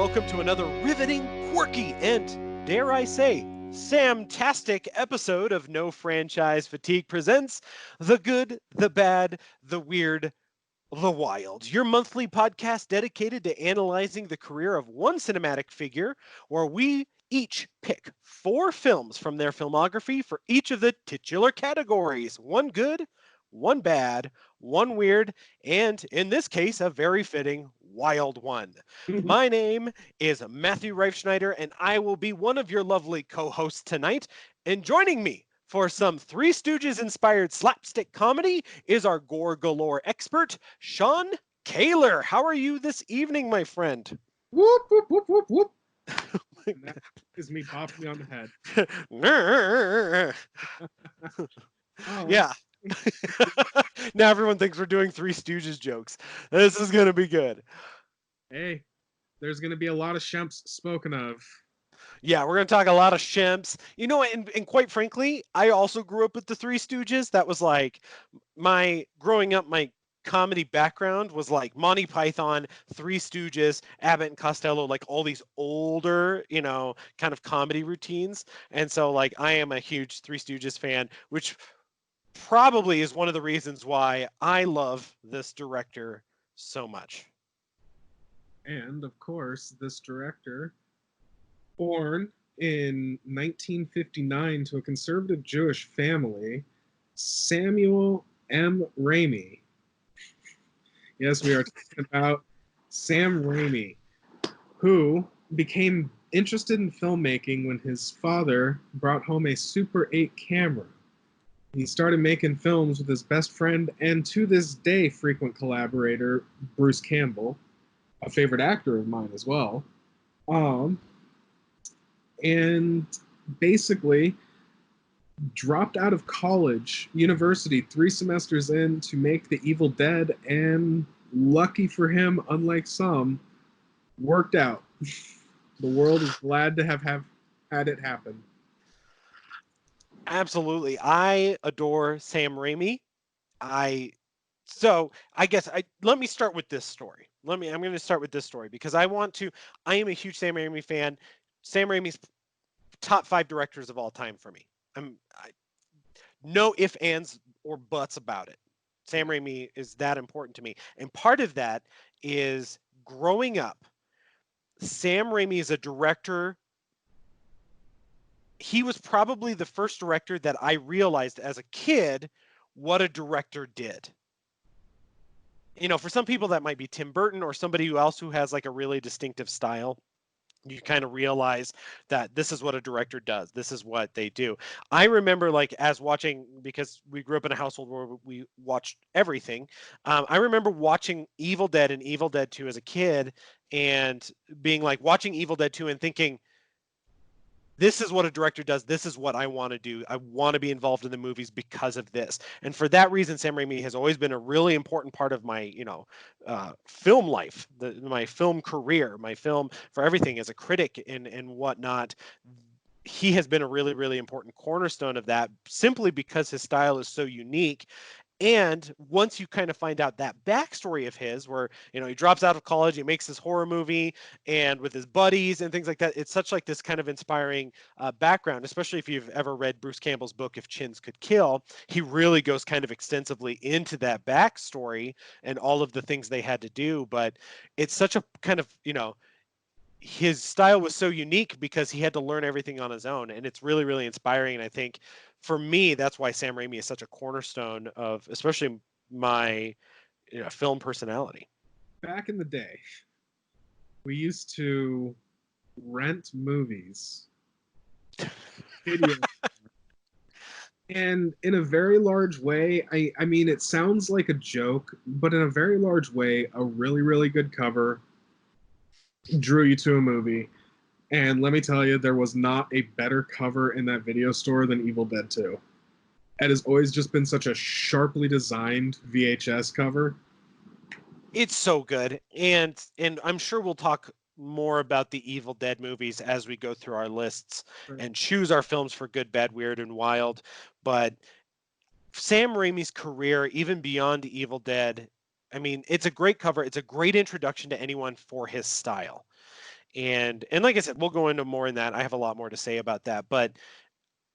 welcome to another riveting, quirky, and, dare I say, Sam-tastic episode of No Franchise Fatigue presents The Good, the Bad, the Weird, the Wild, your monthly podcast dedicated to analyzing the career of one cinematic figure, where we each pick 4 films from their filmography for each of the titular categories: one good, one bad, one weird, and in this case, a very fitting wild one. My name is Matthew Reifschneider, and I will be one of your lovely co-hosts tonight. And joining me for some Three Stooges inspired slapstick comedy is our gore galore expert, Sean Caylor. How are you this evening, my friend? Whoop, whoop, whoop, whoop, whoop. And that is me popping me on the head. Oh, Yeah. Now everyone thinks we're doing Three Stooges jokes. This is going to be good. hey, there's going to be a lot of shemps spoken of. Yeah, we're going to talk a lot of shemps. You know, and quite frankly, I also grew up with the Three Stooges. That was like my growing up, my comedy background was like Monty Python, Three Stooges, Abbott and Costello, like all these older, kind of comedy routines. And so like I am a huge Three Stooges fan, which probably is one of the reasons why I love this director so much. And, of course, this director, born in 1959 to a conservative Jewish family, Samuel M. Raimi. Yes, we are talking about Sam Raimi, who became interested in filmmaking when his father brought home a Super 8 camera. He started making films with his best friend and to this day frequent collaborator, Bruce Campbell, a favorite actor of mine as well. And basically dropped out of university 3 semesters in to make The Evil Dead, and lucky for him, unlike some, worked out. The world is glad to have had it happen. Absolutely. I adore Sam Raimi. I guess let me start with this story. I'm going to start with this story because I am a huge Sam Raimi fan. Sam Raimi's top 5 directors of all time for me. No ifs, ands, or buts about it. Sam Raimi is that important to me. And part of that is growing up, Sam Raimi is a director. He was probably the first director that I realized as a kid what a director did. For some people that might be Tim Burton or somebody else who has like a really distinctive style. You kind of realize that this is what a director does. This is what they do. I remember like as watching, because we grew up in a household where we watched everything. I remember watching Evil Dead and Evil Dead 2 as a kid and being like watching Evil Dead 2 and thinking, this is what a director does. This is what I want to do. I want to be involved in the movies because of this. And for that reason, Sam Raimi has always been a really important part of my, film life, my film career, my film for everything as a critic and whatnot. He has been a really, really important cornerstone of that simply because his style is so unique. And once you kind of find out that backstory of his, where, he drops out of college, he makes this horror movie and with his buddies and things like that, it's such like this kind of inspiring background, especially if you've ever read Bruce Campbell's book, If Chins Could Kill. He really goes kind of extensively into that backstory and all of the things they had to do. But it's such a kind of, his style was so unique because he had to learn everything on his own, and it's really, really inspiring. And I think for me, that's why Sam Raimi is such a cornerstone of, especially my film personality. Back in the day, we used to rent movies, video, and in a very large way, I mean, it sounds like a joke, but in a very large way, a really, really good cover drew you to a movie. And let me tell you, there was not a better cover in that video store than Evil Dead 2. It has always just been such a sharply designed VHS cover. It's so good, and I'm sure we'll talk more about the Evil Dead movies as we go through our lists and choose our films for good, bad, weird, and wild. But Sam Raimi's career, even beyond Evil Dead, I mean, it's a great cover. It's a great introduction to anyone for his style. And like I said, we'll go into more in that. I have a lot more to say about that. But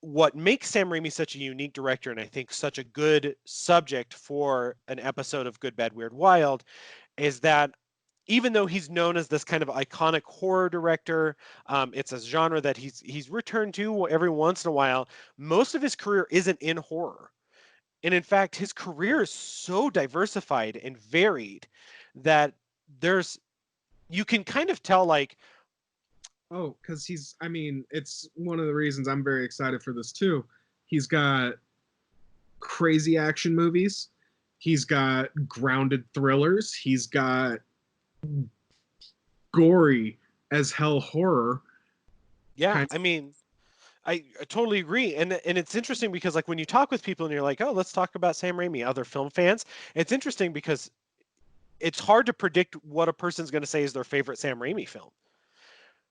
what makes Sam Raimi such a unique director, and I think such a good subject for an episode of Good, Bad, Weird, Wild, is that even though he's known as this kind of iconic horror director, it's a genre that he's returned to every once in a while. Most of his career isn't in horror, and in fact, his career is so diversified and varied that there's you can kind of tell like, Oh, because I mean, it's one of the reasons I'm very excited for this too. He's got crazy action movies, he's got grounded thrillers, he's got gory as hell horror. yeah, Kind I mean, I totally agree. And it's interesting because like when you talk with people and you're like, oh, let's talk about Sam Raimi, other film fans, it's interesting because it's hard to predict what a person's going to say is their favorite Sam Raimi film.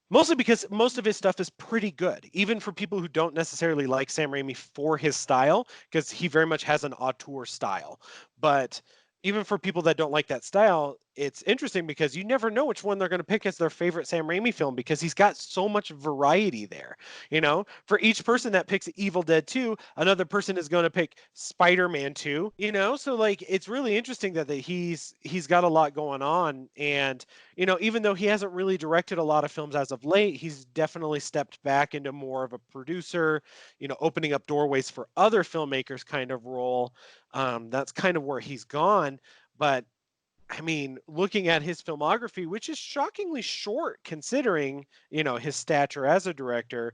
Mostly because most of his stuff is pretty good, even for people who don't necessarily like Sam Raimi for his style, because he very much has an auteur style. But even for people that don't like that style, it's interesting because you never know which one they're going to pick as their favorite Sam Raimi film because he's got so much variety there. You know, for each person that picks Evil Dead 2, another person is going to pick Spider-Man 2, you know? So like it's really interesting that he's got a lot going on. And you know, even though he hasn't really directed a lot of films as of late, he's definitely stepped back into more of a producer, you know, opening up doorways for other filmmakers kind of role. That's kind of where he's gone. But I mean, looking at his filmography, which is shockingly short considering, you know, his stature as a director,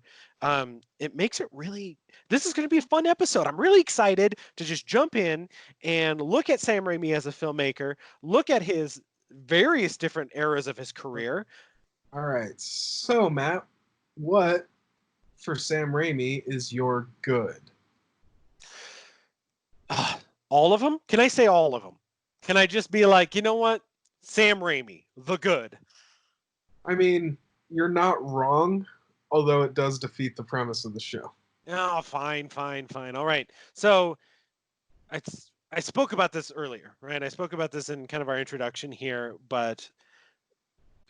it makes it really. This is going to be a fun episode. I'm really excited to just jump in and look at Sam Raimi as a filmmaker, look at his various different eras of his of, career. all right. So, Matt, what for Sam Raimi is your good? All of them? Can I say all of them? Can I just be like, you know what? Sam Raimi, the good. I mean, you're not wrong, although it does defeat the premise of the show. Oh, fine, fine, fine. All right. So I I spoke about this earlier, right? I spoke about this in kind of our introduction here, but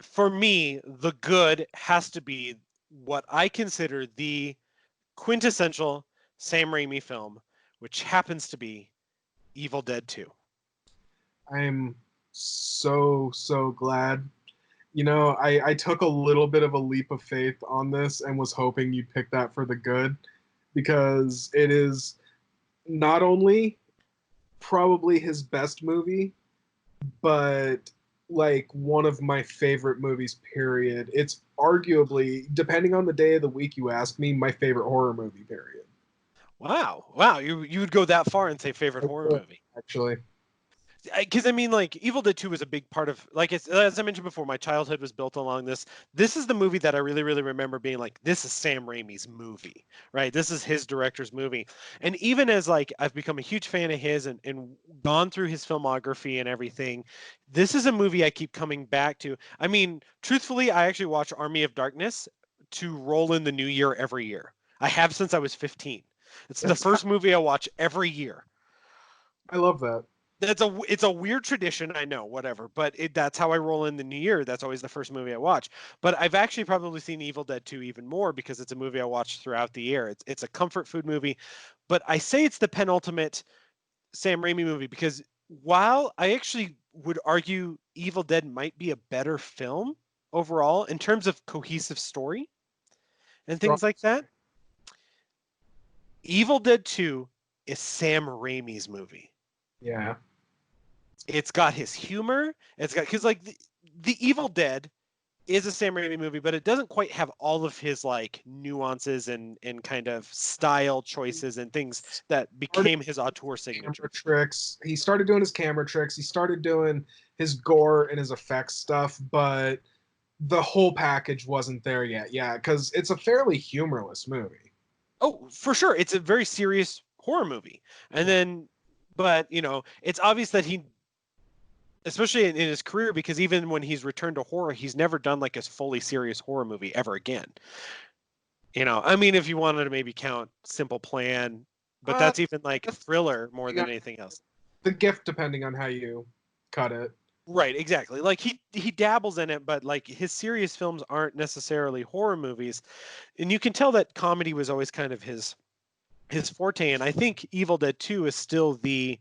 for me, the good has to be what I consider the quintessential Sam Raimi film, which happens to be Evil Dead 2. I'm so glad. You know, I took a little bit of a leap of faith on this and was hoping you'd pick that for the good because it is not only probably his best movie, but like one of my favorite movies, period. It's arguably, depending on the day of the week you ask me, my favorite horror movie, period. Wow. Wow, you would go that far and say favorite I horror would, movie. actually. Because I mean, like Evil Dead 2 was a big part of, like as I mentioned before, my childhood was built along this. This is the movie that I really, really remember being like, this is Sam Raimi's movie, right? This is his director's movie. And even as like I've become a huge fan of his and gone through his filmography and everything, this is a movie I keep coming back to. I mean, truthfully, I actually watch Army of Darkness to roll in the new year every year. I have since I was 15. It's the That's first movie I watch every year. I love that. It's a weird tradition, I know, whatever, but that's how I roll in the new year. That's always the first movie I watch. But I've actually probably seen Evil Dead 2 even more because it's a movie I watch throughout the year. It's a comfort food movie, but I say it's the penultimate Sam Raimi movie because while I actually would argue Evil Dead might be a better film overall in terms of cohesive story and Strong. things like that, Evil Dead 2 is Sam Raimi's movie. Yeah. It's got his humor. It's got because like the Evil Dead is a Sam Raimi movie, but it doesn't quite have all of his like nuances and kind of style choices and things that Started became his auteur camera signatures. tricks. He started doing his camera tricks. He started doing his gore and his effects stuff, but the whole package wasn't there yet. Yeah, because it's a fairly humorless movie. Oh, for sure, it's a very serious horror movie, and Yeah. then, but you know, it's obvious that he especially in his career because even when he's returned to horror he's never done like a fully serious horror movie ever again, you know. I mean, if you wanted to maybe count Simple Plan, but that's even like That's thriller more depending than on anything else. the gift, depending on how you cut it. Right, exactly. Like he dabbles in it, but like his serious films aren't necessarily horror movies. And you can tell that comedy was always kind of his forte, and I think Evil Dead 2 is still the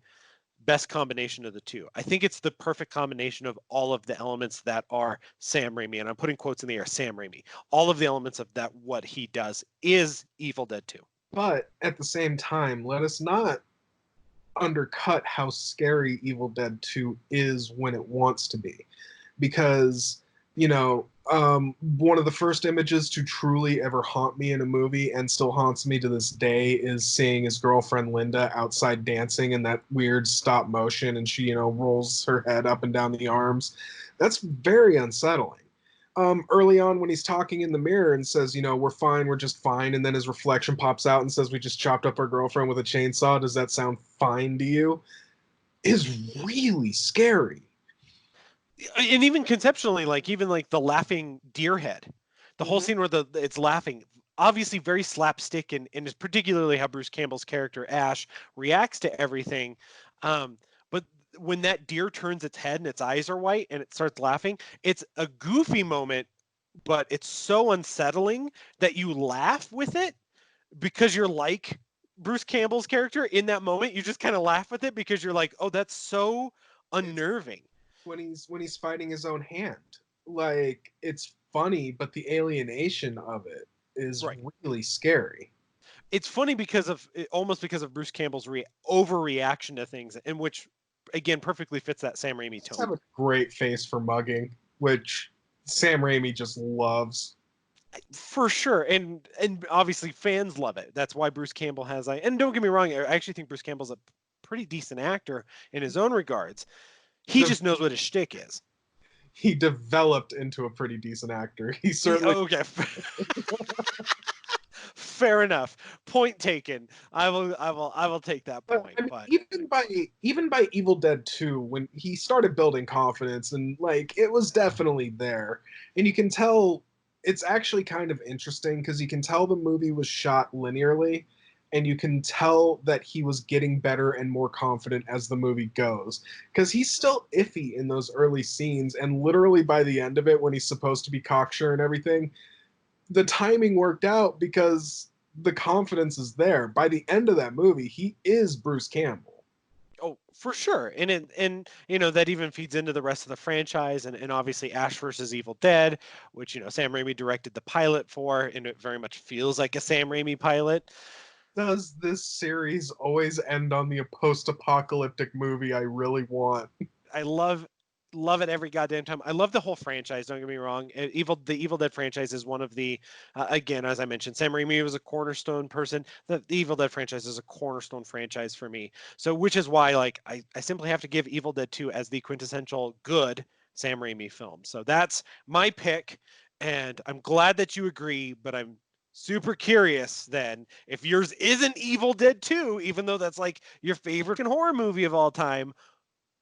best combination of the two. I think it's the perfect combination of all of the elements that are Sam Raimi, and I'm putting quotes in the air, Sam Raimi. All of the elements of that, what he does, is Evil Dead 2. But at the same time, let us not undercut how scary Evil Dead 2 is when it wants to be. Because, one of the first images to truly ever haunt me in a movie and still haunts me to this day is seeing his girlfriend Linda outside dancing in that weird stop motion and she, rolls her head up and down the arms. That's very unsettling. Early on when he's talking in the mirror and says, we're fine, we're just fine, and then his reflection pops out and says, we just chopped up our girlfriend with a chainsaw. Does that sound fine to you? Is really scary. And even conceptually, like even like the laughing deer head, the whole scene where it's laughing, obviously very slapstick, and is particularly how Bruce Campbell's character Ash reacts to everything. But when that deer turns its head and its eyes are white and it starts laughing, it's a goofy moment, but it's so unsettling that you laugh with it because you're like Bruce Campbell's character in that moment. You just kind of laugh with it because you're like, oh, that's so unnerving. When he's fighting his own hand. Like, it's funny, but the alienation of it is Right. really scary. It's funny because of almost because of Bruce Campbell's overreaction to things, in which again perfectly fits that Sam Raimi Just tone. have a great face for mugging, which Sam Raimi just loves. For sure, and obviously fans love it. That's why Bruce Campbell has and don't get me wrong, I actually think Bruce Campbell's a pretty decent actor in his own regards. He De- just knows what his shtick is. he developed into a pretty decent actor. He certainly. Okay. Fair enough. Point taken. I will take that point. I mean, But even by Evil Dead 2, when he started building confidence and like it was definitely there, and you can tell it's actually kind of interesting because you can tell the movie was shot linearly, and you can tell that he was getting better and more confident as the movie goes because he's still iffy in those early scenes, and literally by the end of it, when he's supposed to be cocksure and everything, the timing worked out because the confidence is there. By the end of that movie, he is Bruce Campbell. oh, for sure. And that even feeds into the rest of the franchise, and obviously Ash versus Evil Dead, which Sam Raimi directed the pilot for, and it very much feels like a Sam Raimi pilot. Does this series always end on the post-apocalyptic movie I really want? I love it every goddamn time. I love the whole franchise. Don't get me wrong. The Evil Dead franchise is one of the again, as I mentioned, Sam Raimi was a cornerstone person. The Evil Dead franchise is a cornerstone franchise for me. So, which is why like I simply have to give Evil Dead 2 as the quintessential good Sam Raimi film. So that's my pick, and I'm glad that you agree. But I'm super curious then if yours isn't Evil Dead 2, even though that's like your favorite horror movie of all time.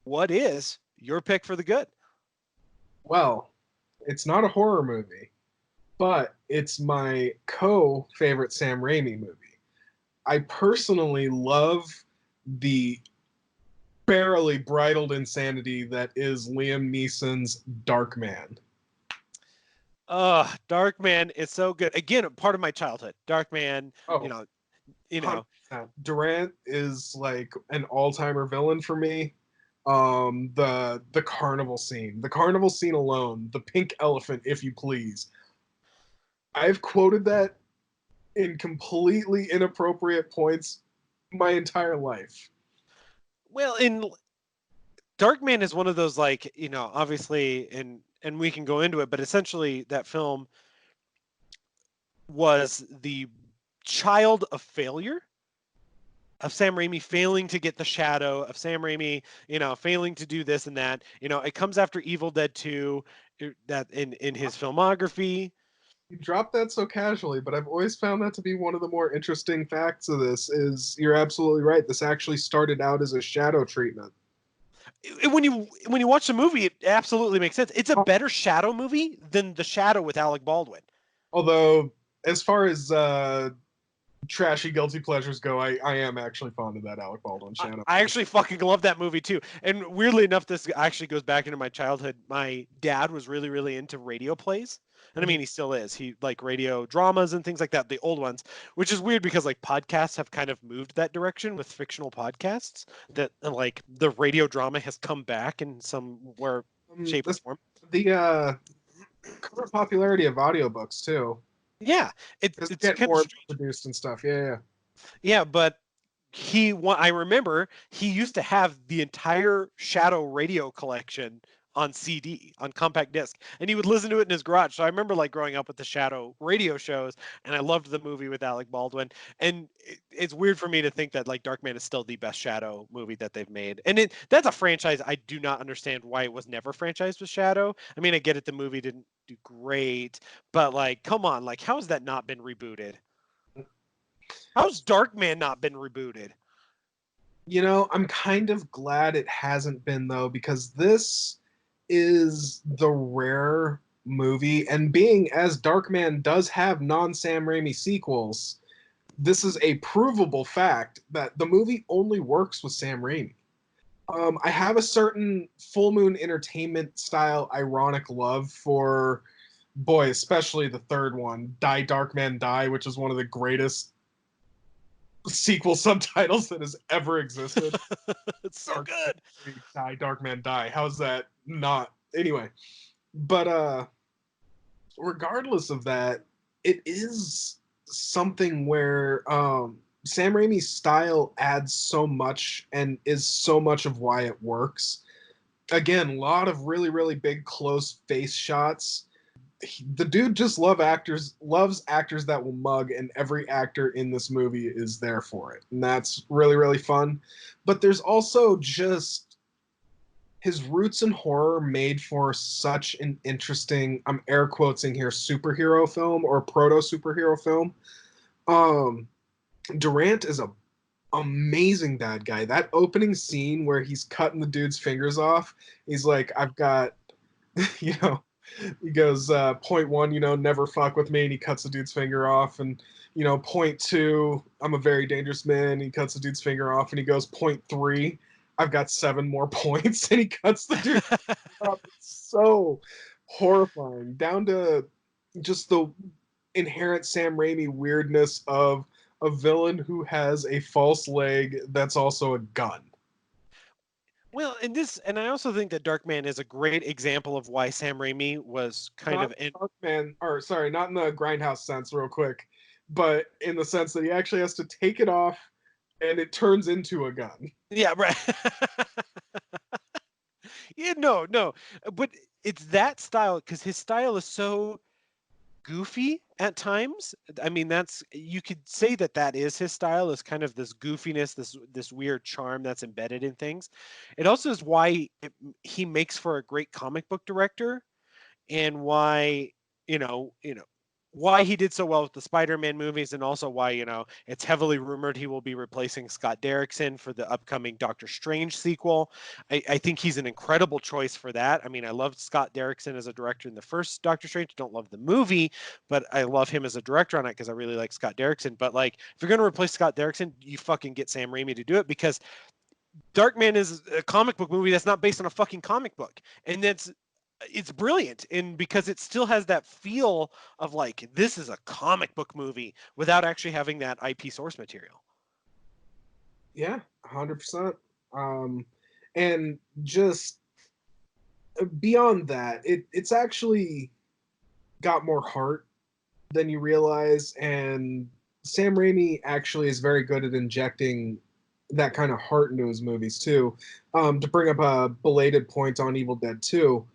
What is your pick for the good? Well, it's not a horror movie, but it's my co-favorite Sam Raimi movie. I personally love the barely bridled insanity that is Liam Neeson's Darkman. Darkman is so good. Again, part of my childhood. Darkman, Oh, you know, you know. 100%. Durant is like an all-timer villain for me. The carnival scene alone, the pink elephant, if you please. I've quoted that in completely inappropriate points my entire life. Well, in Darkman is one of those like, obviously and we can go into it, but essentially that film was the child of failure, of Sam Raimi failing to get the shadow, of Sam Raimi, failing to do this and that. It comes after Evil Dead 2, that in his filmography. You drop that so casually, but I've always found that to be one of the more interesting facts of this is you're absolutely right. This actually started out as a shadow treatment. When you watch the movie, it absolutely makes sense. It's a better Shadow movie than The Shadow with Alec Baldwin. Although, as far as trashy guilty pleasures go, I am actually fond of that Alec Baldwin channel. I actually fucking love that movie too. And weirdly enough, this actually goes back into my childhood. My dad was really, really into radio plays. And I mean, he still is. He like radio dramas and things like that, the old ones, which is weird because like podcasts have kind of moved that direction with fictional podcasts. That like the radio drama has come back in some shape or form. The current popularity of audiobooks too. Yeah, it's Get kind of more strange. produced and stuff. Yeah. Yeah, but I remember he used to have the entire Shadow radio collection on CD, on compact disc, and he would listen to it in his garage. So I remember like growing up with the Shadow radio shows, and I loved the movie with Alec Baldwin. And it's weird for me to think that like Darkman is still the best Shadow movie that they've made. And that's a franchise I do not understand why it was never franchised with Shadow. I mean, I get it, the movie didn't do great, but like, come on, like, how has that not been rebooted? How's Darkman not been rebooted? You know, I'm kind of glad it hasn't been though, because this is the rare movie, and being as Darkman does have non-Sam Raimi sequels, this is a provable fact that the movie only works with Sam Raimi. I have a certain Full Moon Entertainment style ironic love for, boy, especially the third one, Die Darkman Die, which is one of the greatest sequel subtitles that has ever existed. It's so good. Die Darkman Die. How's that not? Anyway, but regardless of that, it is something where Sam Raimi's style adds so much and is so much of why it works. Again, a lot of really, really big close face shots. The dude just loves actors that will mug, and every actor in this movie is there for it, and that's really, really fun. But there's also just his roots in horror made for such an interesting, I'm air quoting here, superhero film or proto superhero film. Durant is a amazing bad guy. That opening scene where he's cutting the dude's fingers off, he's like, I've got you know, he goes, point one, never fuck with me, and he cuts the dude's finger off. And, point two, I'm a very dangerous man, and he cuts the dude's finger off. And he goes, point three, I've got 7 more points, and he cuts the dude off. It's so horrifying, down to just the inherent Sam Raimi weirdness of a villain who has a false leg that's also a gun. Well, and I also think that Darkman is a great example of why Sam Raimi was kind Not of in. Darkman, or sorry, not in the grindhouse sense, real quick, but in the sense that he actually has to take it off and it turns into a gun. Yeah, right. Yeah, no, but it's that style because his style is so goofy at times. I mean, you could say that is his style, is kind of this goofiness, this weird charm that's embedded in things. It also is why he makes for a great comic book director, and why why he did so well with the Spider-Man movies, and also why it's heavily rumored he will be replacing Scott Derrickson for the upcoming Doctor Strange sequel. I think he's an incredible choice for that. I mean, I loved Scott Derrickson as a director in the first Doctor Strange. Don't love the movie, but I love him as a director on it because I really like Scott Derrickson. But like, if you're going to replace Scott Derrickson, you fucking get Sam Raimi to do it, because Darkman is a comic book movie that's not based on a fucking comic book, and it's brilliant, and because it still has that feel of like, this is a comic book movie without actually having that IP source material. Yeah, 100%. And just beyond that, it's actually got more heart than you realize, and Sam Raimi actually is very good at injecting that kind of heart into his movies too. To bring up a belated point on Evil Dead 2,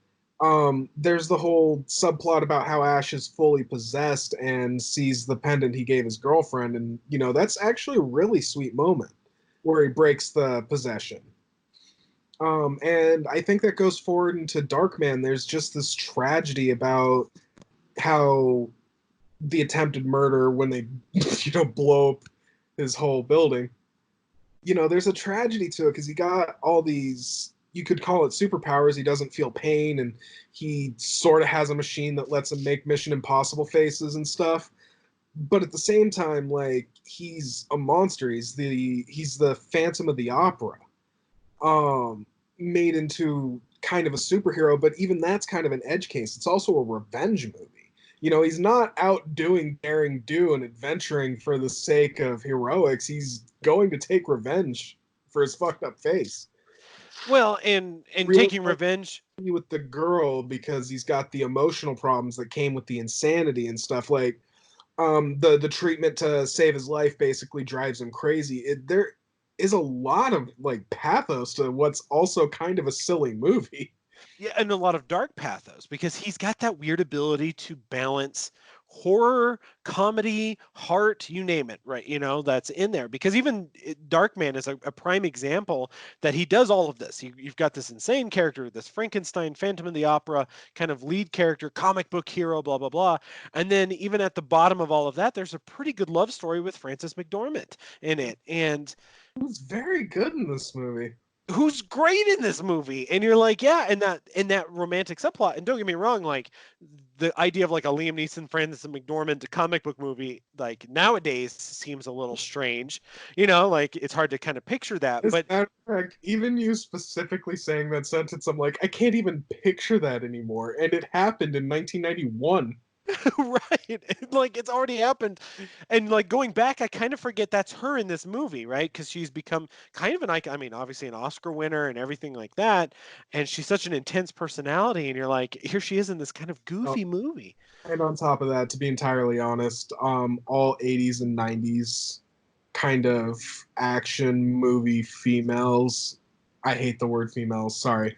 there's the whole subplot about how Ash is fully possessed and sees the pendant he gave his girlfriend, and that's actually a really sweet moment where he breaks the possession. And I think that goes forward into Darkman. There's just this tragedy about how the attempted murder, when they blow up his whole building, there's a tragedy to it because he got all these, you could call it superpowers. He doesn't feel pain, and he sort of has a machine that lets him make Mission Impossible faces and stuff. but at the same time, like, he's a monster. He's the Phantom of the Opera, um, made into kind of a superhero, but even that's kind of an edge case. It's also a revenge movie. He's not out doing daring do and adventuring for the sake of heroics. He's going to take revenge for his fucked up face. Well, and Really taking revenge. with the girl because he's got the emotional problems that came with the insanity and stuff. Like, the treatment to save his life basically drives him crazy. There is a lot of like pathos to what's also kind of a silly movie. Yeah, and a lot of dark pathos because he's got that weird ability to balance horror, comedy, heart, you name it, right? That's in there because even Darkman is a prime example that he does all of this. You've got this insane character, this Frankenstein, Phantom of the Opera kind of lead character, comic book hero, blah, blah, blah. And then even at the bottom of all of that, there's a pretty good love story with Frances McDormand in it. And It was very good in this movie. who's great in this movie, and you're like, yeah, and that romantic subplot. And don't get me wrong, like the idea of like a Liam Neeson, Francis McDormand comic book movie, like nowadays seems a little strange. Like it's hard to kind of picture that. As But a matter of fact, even you specifically saying that sentence, I'm like, I can't even picture that anymore. And it happened in 1991. right, like it's already happened, and like going back, I kind of forget that's her in this movie, right? Because she's become kind of an icon. I mean, obviously an Oscar winner and everything like that, and she's such an intense personality, and you're like, here she is in this kind of Oh, goofy movie. and on top of that, to be entirely honest, all 80s and 90s kind of action movie females. I hate the word females, sorry.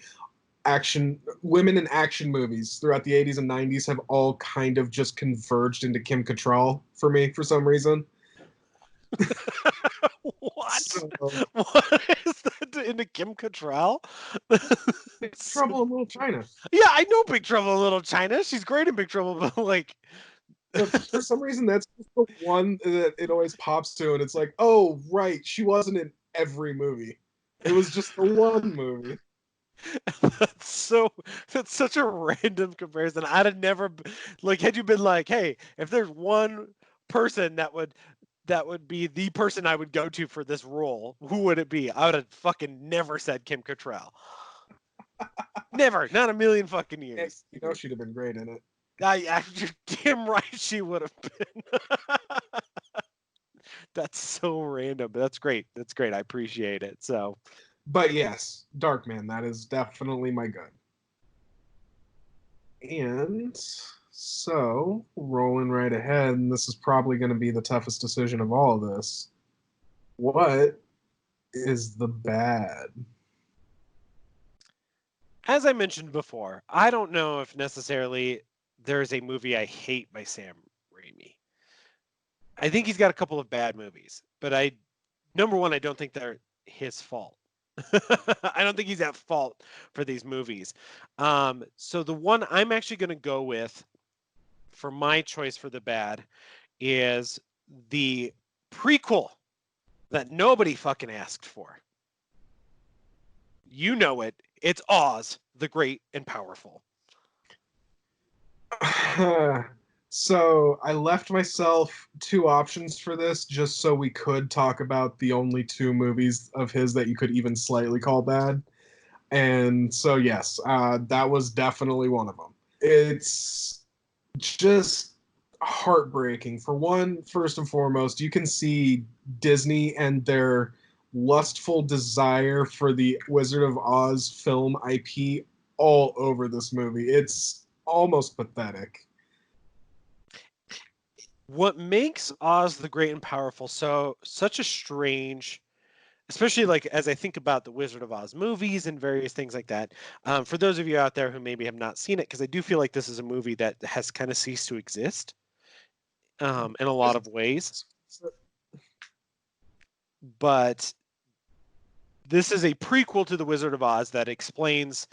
Action women in action movies throughout the 80s and 90s have all kind of just converged into Kim Cattrall for me for some reason. What? So, What is that into Kim Cattrall? Big Trouble in Little China. Yeah, I know Big Trouble in Little China. She's great in Big Trouble, but like, But for some reason, that's just the one that it always pops to, and it's like, oh, right, she wasn't in every movie. It was just the one movie. that's so that's such a random comparison. I'd have never like had you been like, hey, if there's one person that would be the person I would go to for this role, who would it be? I would have fucking never said Kim Cattrall. Never, not a million fucking years. She'd have been great in it. You're damn right she would have been. That's so random, but that's great. That's great. I appreciate it. So, But yes, Darkman, that is definitely my good. And so, rolling right ahead, and this is probably going to be the toughest decision of all of this. What is the bad? as I mentioned before, I don't know if necessarily there's a movie I hate by Sam Raimi. I think he's got a couple of bad movies, but number one, I don't think they're his fault. I don't think he's at fault for these movies. So the one I'm actually going to go with for my choice for the bad is the prequel that nobody fucking asked for. You know it. It's Oz, the Great and Powerful. So I left myself two options for this just so we could talk about the only two movies of his that you could even slightly call bad. And so, yes, that was definitely one of them. It's just heartbreaking. For one, first and foremost, you can see Disney and their lustful desire for the Wizard of Oz film IP all over this movie. It's almost pathetic. What makes Oz the Great and Powerful such a strange, especially like as I think about the Wizard of Oz movies and various things like that. For those of you out there who maybe have not seen it, because I do feel like this is a movie that has kind of ceased to exist in a lot of ways. But this is a prequel to the Wizard of Oz that explains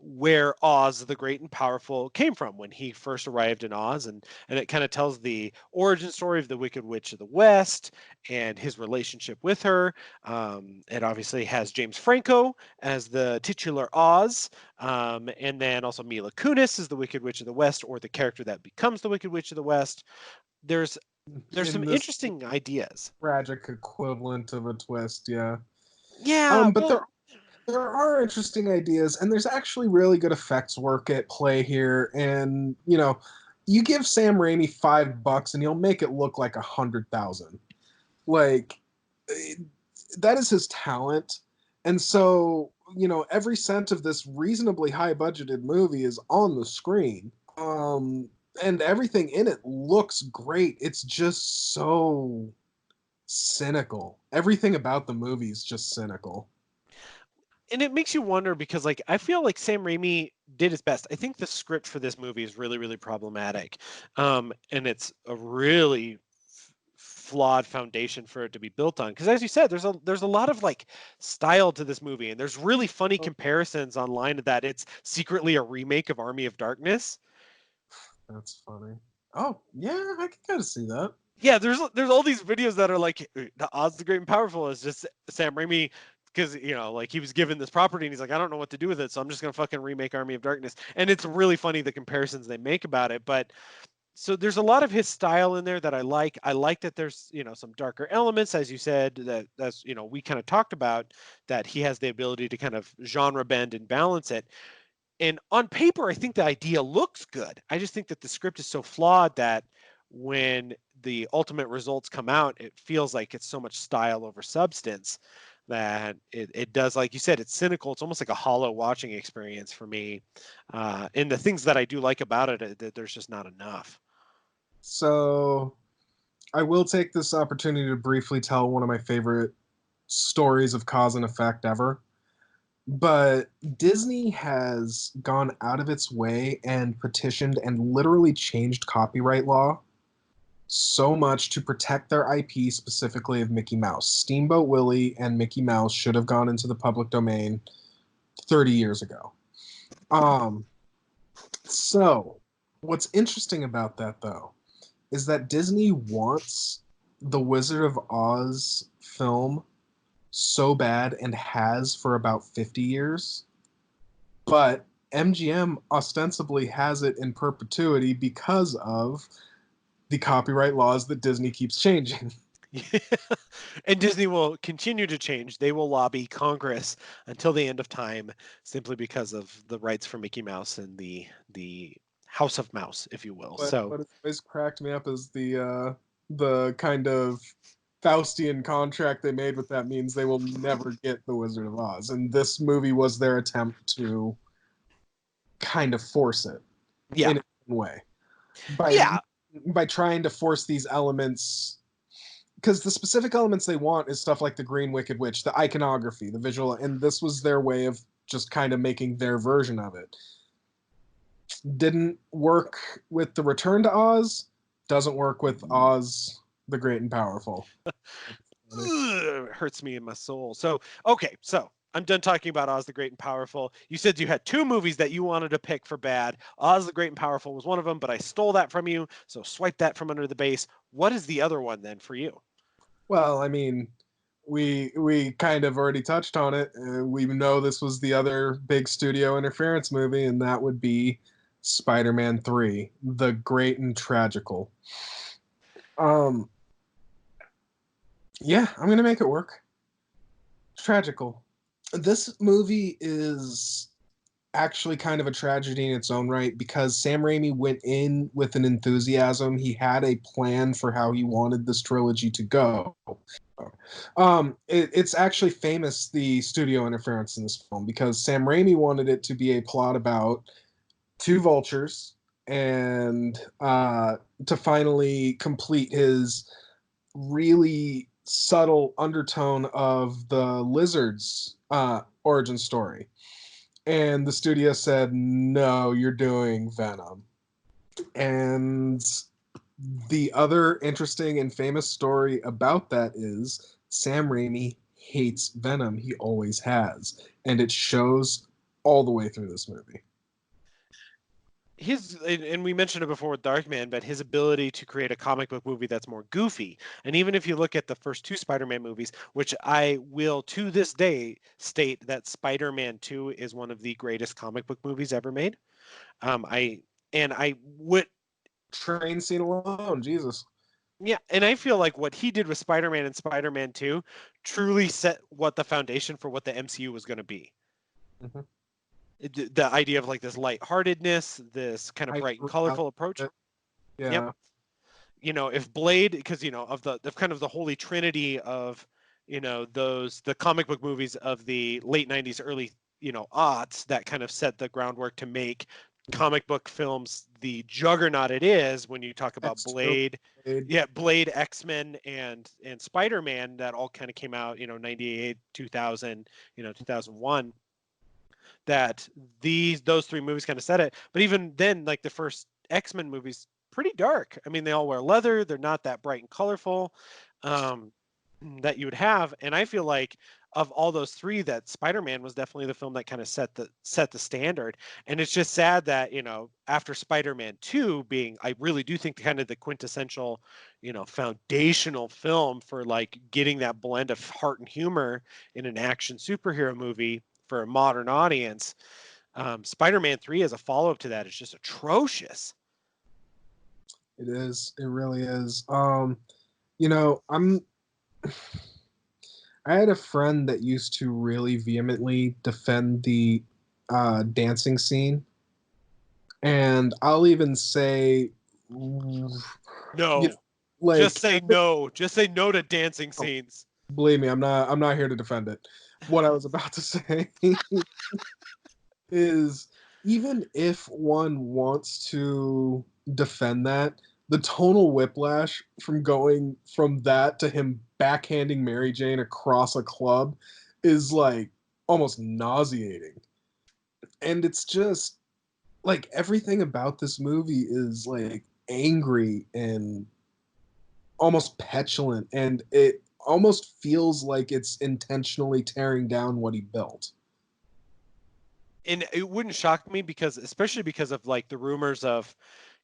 where Oz the Great and Powerful came from when he first arrived in Oz, and it kind of tells the origin story of the Wicked Witch of the West and his relationship with her. It obviously has James Franco as the titular Oz, and then also Mila Kunis is the Wicked Witch of the West, or the character that becomes the Wicked Witch of the West. there's in some this interesting ideas. tragic equivalent of a twist. Yeah. Yeah, But well, there are interesting ideas, and there's actually really good effects work at play here. And you give Sam Raimi $5 and he'll make it look like 100,000. Like eh, that is his talent. And so every cent of this reasonably high budgeted movie is on the screen. And everything in it looks great. It's just so cynical. Everything about the movie is just cynical. and it makes you wonder because like I feel like Sam Raimi did his best. I think the script for this movie is really really problematic, and it's a really flawed foundation for it to be built on. Because as you said, there's a lot of like style to this movie, and there's really funny Oh, comparisons online that it's secretly a remake of Army of Darkness. that's funny. Oh, yeah, I can kind of see that. Yeah, there's all these videos that are like the Oz the Great and Powerful is just Sam Raimi because like he was given this property and he's like I don't know what to do with it, so I'm just gonna fucking remake Army of Darkness, and it's really funny the comparisons they make about it. But so there's a lot of his style in there that I like. I like that there's some darker elements, as you said, that's we kind of talked about that he has the ability to kind of genre bend and balance it. And on paper, I think the idea looks good. I just think that the script is so flawed that when the ultimate results come out, it feels like it's so much style over substance that it does, like you said, it's cynical. It's almost like a hollow watching experience for me. And the things that I do like about it, that there's just not enough. So I will take this opportunity to briefly tell one of my favorite stories of cause and effect ever. But Disney has gone out of its way and petitioned and literally changed copyright law so much to protect their IP, specifically of Mickey Mouse. Steamboat Willie and Mickey Mouse should have gone into the public domain 30 years ago. Um, so, what's interesting about that, though, is that Disney wants the Wizard of Oz film so bad and has for about 50 years, but MGM ostensibly has it in perpetuity because of the copyright laws that Disney keeps changing. And Disney will continue to change. They will lobby Congress until the end of time, simply because of the rights for Mickey Mouse and the House of Mouse, if you will. But So what has always cracked me up is the kind of Faustian contract they made with that means they will never get the Wizard of Oz, and this movie was their attempt to kind of force it yeah, in a way by yeah, by trying to force these elements, because the specific elements they want is stuff like the Green Wicked Witch, the iconography, the visual, and this was their way of just kind of making their version of it. Didn't work with the Return to Oz, doesn't work with Oz the Great and Powerful. ugh, it hurts me in my soul. So okay, so I'm done talking about Oz the Great and Powerful. You said you had two movies that you wanted to pick for bad. Oz the Great and Powerful was one of them, but I stole that from you, so swipe that from under the base. What is the other one then for you? Well, I mean, we kind of already touched on it. We know this was the other big studio interference movie, and that would be Spider-Man 3, The Great and Tragical. Um, yeah, I'm gonna make it work. Tragical. This movie is actually kind of a tragedy in its own right because Sam Raimi went in with an enthusiasm. He had a plan for how he wanted this trilogy to go. It's actually famous, the studio interference in this film, because Sam Raimi wanted it to be a plot about two vultures and to finally complete his really subtle undertone of the lizard's origin story. And the studio said, no, you're doing Venom. And the other interesting and famous story about that is Sam Raimi hates Venom. He always has. And it shows all the way through this movie. His and we mentioned it before with Darkman, but his ability to create a comic book movie that's more goofy. And even if you look at the first two Spider-Man movies, which I will to this day state that Spider-Man 2 is one of the greatest comic book movies ever made. I would Train scene alone, Jesus. Yeah, and I feel like what he did with Spider-Man and Spider-Man 2 truly set what the foundation for what the MCU was going to be. Mm-hmm. The idea of like this lightheartedness, this kind of I bright and forgot colorful approach. it. Yep. Yeah. If Blade, because of kind of the holy trinity of the comic book movies of the late 90s, early aughts, that kind of set the groundwork to make comic book films the juggernaut it is. When you talk about Extra Blade, Blade. yeah, Blade, X-Men, and Spider-Man, that all kind of came out 98, 2000, 2001, that those three movies kind of set it. But even then, like the first X-Men movies, pretty dark. I mean, they all wear leather. They're not that bright and colorful um, that you would have. And I feel like of all those three, that Spider-Man was definitely the film that kind of set the standard. And it's just sad that after Spider-Man 2 being, I really do think kind of the quintessential foundational film for like getting that blend of heart and humor in an action superhero movie for a modern audience. Spider-Man 3 as a follow-up to that is just atrocious. It is. It really is. You know, I'm I had a friend that used to really vehemently defend the dancing scene, and I'll even say, you know, No. Just like, say no. Just say no to dancing oh, scenes. believe me, I'm not here to defend it. What I was about to say is, even if one wants to defend that, the tonal whiplash from going from that to him backhanding Mary Jane across a club is like almost nauseating. And it's just like everything about this movie is like angry and almost petulant, and it almost feels like it's intentionally tearing down what he built. And it wouldn't shock me, because especially because of like the rumors of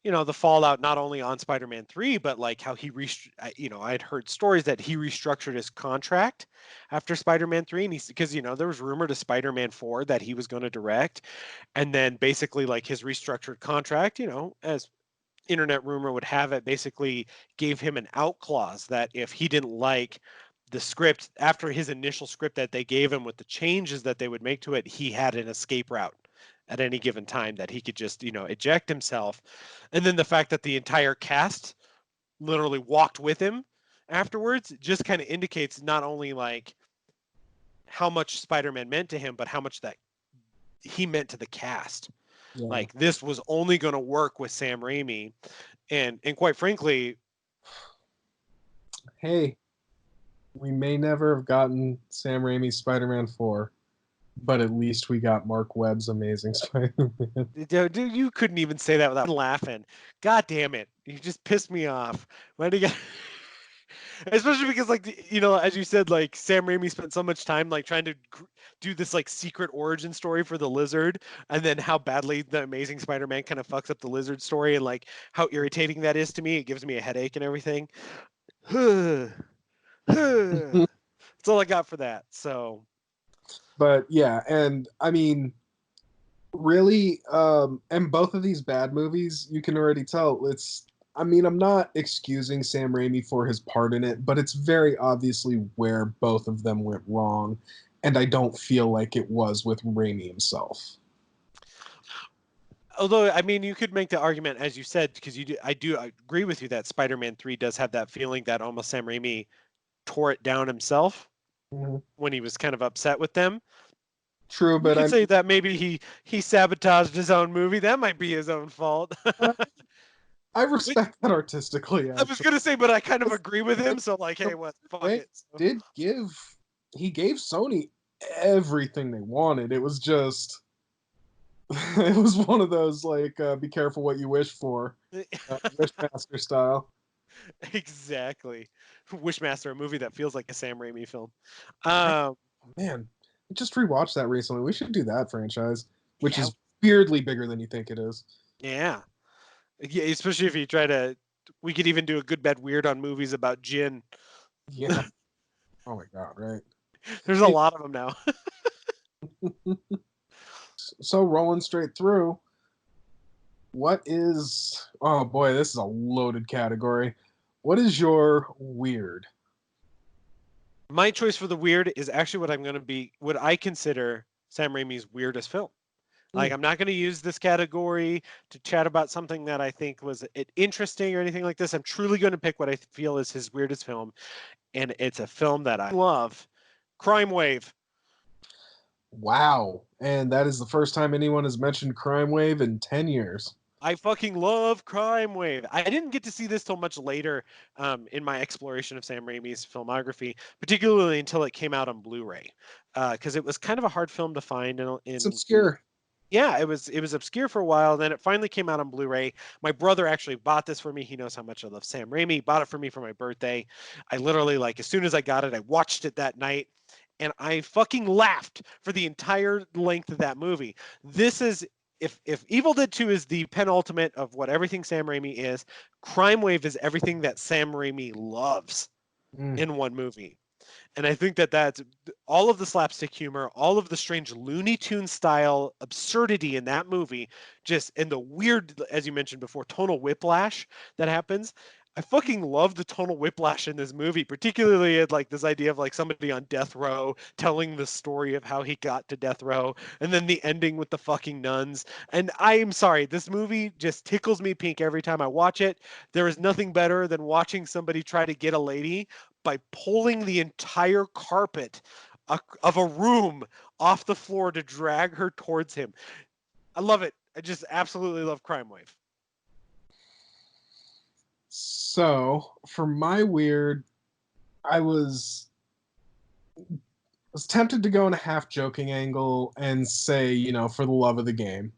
the fallout, not only on Spider-Man 3, but like how I'd heard stories that he restructured his contract after Spider-Man 3, and he's because there was rumor to Spider-Man 4 that he was going to direct, and then basically like his restructured contract, as internet rumor would have it, basically gave him an out clause that if he didn't like the script after his initial script that they gave him with the changes that they would make to it, he had an escape route at any given time that he could just, eject himself. And then the fact that the entire cast literally walked with him afterwards just kind of indicates not only like how much Spider-Man meant to him, but how much that he meant to the cast. Yeah. Like this was only going to work with Sam Raimi, and quite frankly, Hey, we may never have gotten Sam Raimi's Spider-Man 4, but at least we got Mark Webb's Amazing Spider-Man. dude, you couldn't even say that without laughing. God damn it, you just pissed me off. Why do you get? Especially because, like, as you said, like Sam Raimi spent so much time like trying to do this like secret origin story for the Lizard, and then how badly the Amazing Spider-Man kind of fucks up the Lizard story, and like how irritating that is to me. It gives me a headache and everything. That's all I got for that. So But yeah, and I mean, really, and both of these bad movies, you can already tell it's. I mean, I'm not excusing Sam Raimi for his part in it, but it's very obviously where both of them went wrong, and I don't feel like it was with Raimi himself. although I mean, you could make the argument, as you said, because I agree with you that Spider-Man 3 does have that feeling that almost Sam Raimi tore it down himself Mhm. when he was kind of upset with them. True, You but could say that maybe he sabotaged his own movie. That might be his own fault. uh, I Which, respect that artistically. I was Actually, gonna say, but I kind of agree with the him. So like, hey, what? Fuck Raimi it. So, did give he gave Sony everything they wanted. It was just it was one of those like be careful what you wish for, Wishmaster style. exactly. Wishmaster, a movie that feels like a Sam Raimi film. I, Um, man, I just rewatched that recently. We should do that franchise, which yeah, is weirdly bigger than you think it is. yeah, yeah. Especially if you try to, we could even do a good, bad, weird on movies about gin. Yeah. Oh my god, right. There's a lot of them now. So rolling straight through, what is oh boy, this is a loaded category. What is your weird? My choice for the weird is actually what I consider Sam Raimi's weirdest film. Like, Mm. I'm not going to use this category to chat about something that I think was interesting or anything like this. I'm truly going to pick what I feel is his weirdest film, and it's a film that I love, Crime Wave. Wow. And that is the first time anyone has mentioned Crime Wave in 10 years. I fucking love Crime Wave. I didn't get to see this till much later in my exploration of Sam Raimi's filmography, particularly until it came out on Blu-ray, because it was kind of a hard film to find It's in obscure. yeah, it was obscure for a while. Then it finally came out on Blu-ray. My brother actually bought this for me. He knows how much I love Sam Raimi. He bought it for me for my birthday. I literally, like, as soon as I got it, I watched it that night, and I fucking laughed for the entire length of that movie. This is if Evil Dead 2 is the penultimate of what everything Sam Raimi is, Crime Wave is everything that Sam Raimi loves Mm. in one movie. And I think that that's all of the slapstick humor, all of the strange Looney Tune style absurdity in that movie, just and the weird, as you mentioned before, tonal whiplash that happens. I fucking love the tonal whiplash in this movie, particularly at like this idea of like somebody on death row telling the story of how he got to death row, and then the ending with the fucking nuns. And I'm sorry, this movie just tickles me pink every time I watch it. There is nothing better than watching somebody try to get a lady by pulling the entire carpet of a room off the floor to drag her towards him. I love it. I just absolutely love Crime Wave. So, for my weird, I was tempted to go in a half joking angle and say, for the love of the game.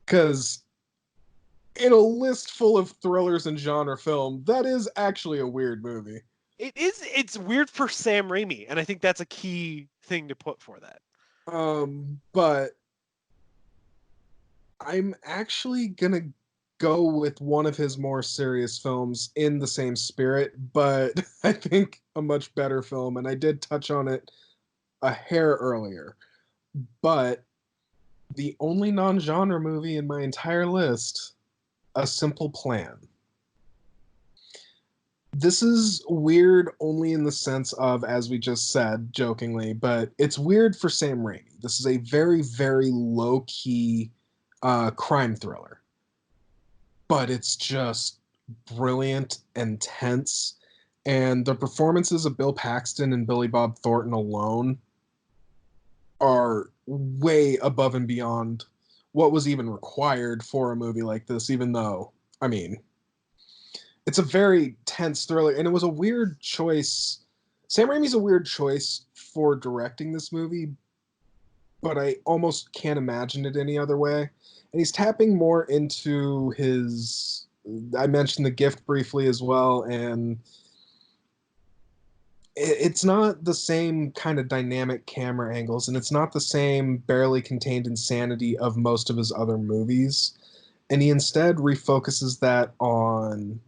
Because in a list full of thrillers and genre film, that is actually a weird movie. It's weird for Sam Raimi, and I think that's a key thing to put for that. But I'm actually gonna go with one of his more serious films in the same spirit, but I think a much better film, and I did touch on it a hair earlier. But the only non-genre movie in my entire list, A Simple Plan. This is weird only in the sense of, as we just said jokingly, but it's weird for Sam Raimi. This is a very, very low key crime thriller, but it's just brilliant and tense. And the performances of Bill Paxton and Billy Bob Thornton alone are way above and beyond what was even required for a movie like this, even though, I mean, it's a very tense thriller, and it was a weird choice. Sam Raimi's a weird choice for directing this movie, but I almost can't imagine it any other way. And he's tapping more into his. I mentioned The Gift briefly as well, and it's not the same kind of dynamic camera angles, and it's not the same barely contained insanity of most of his other movies. And he instead refocuses that on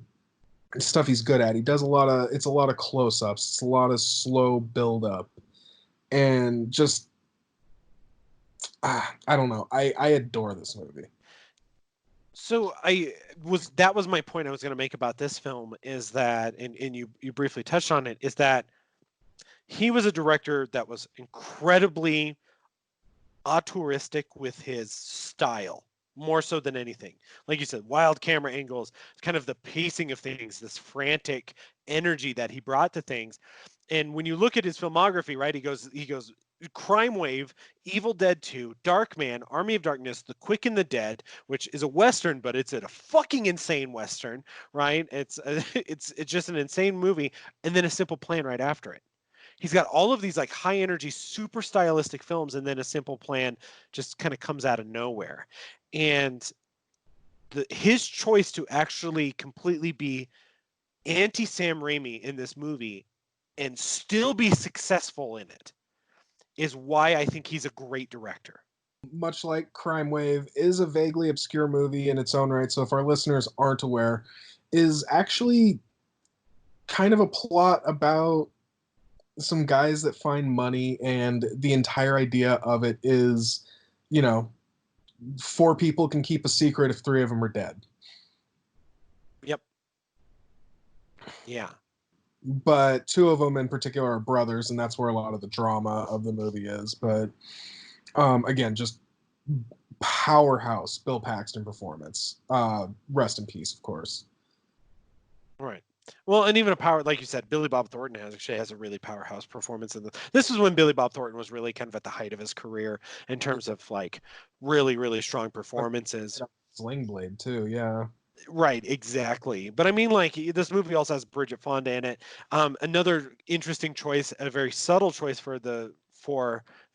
stuff he's good at. He does a lot of close-ups, it's a lot of slow build up, and just I don't know. I adore this movie. So that was my point I was going to make about this film is that, and you briefly touched on it, is that he was a director that was incredibly auteuristic with his style, more so than anything. Like you said, wild camera angles, kind of the pacing of things, this frantic energy that he brought to things. And when you look at his filmography, right, he goes Crime Wave, Evil Dead 2, Darkman, Army of Darkness, The Quick and the Dead, which is a western, but it's a fucking insane western, right? It's just an insane movie, and then A Simple Plan right after it. He's got all of these like high energy, super stylistic films, and then A Simple Plan just kind of comes out of nowhere. And his choice to actually completely be anti Sam Raimi in this movie and still be successful in it is why I think he's a great director. Much like Crime Wave is a vaguely obscure movie in its own right, so if our listeners aren't aware, is actually kind of a plot about some guys that find money, and the entire idea of it is, you know, four people can keep a secret if three of them are dead. Yep. Yeah. But two of them in particular are brothers, and that's where a lot of the drama of the movie is. But again, just powerhouse Bill Paxton performance. Rest in peace, of course. Right. Well, and even a power, like you said, Billy Bob Thornton actually has a really powerhouse performance in this is when Billy Bob Thornton was really kind of at the height of his career in terms of like really, really strong performances. Sling Blade too, yeah. Right, exactly. But I mean, like this movie also has Bridget Fonda in it. Another interesting choice, a very subtle choice for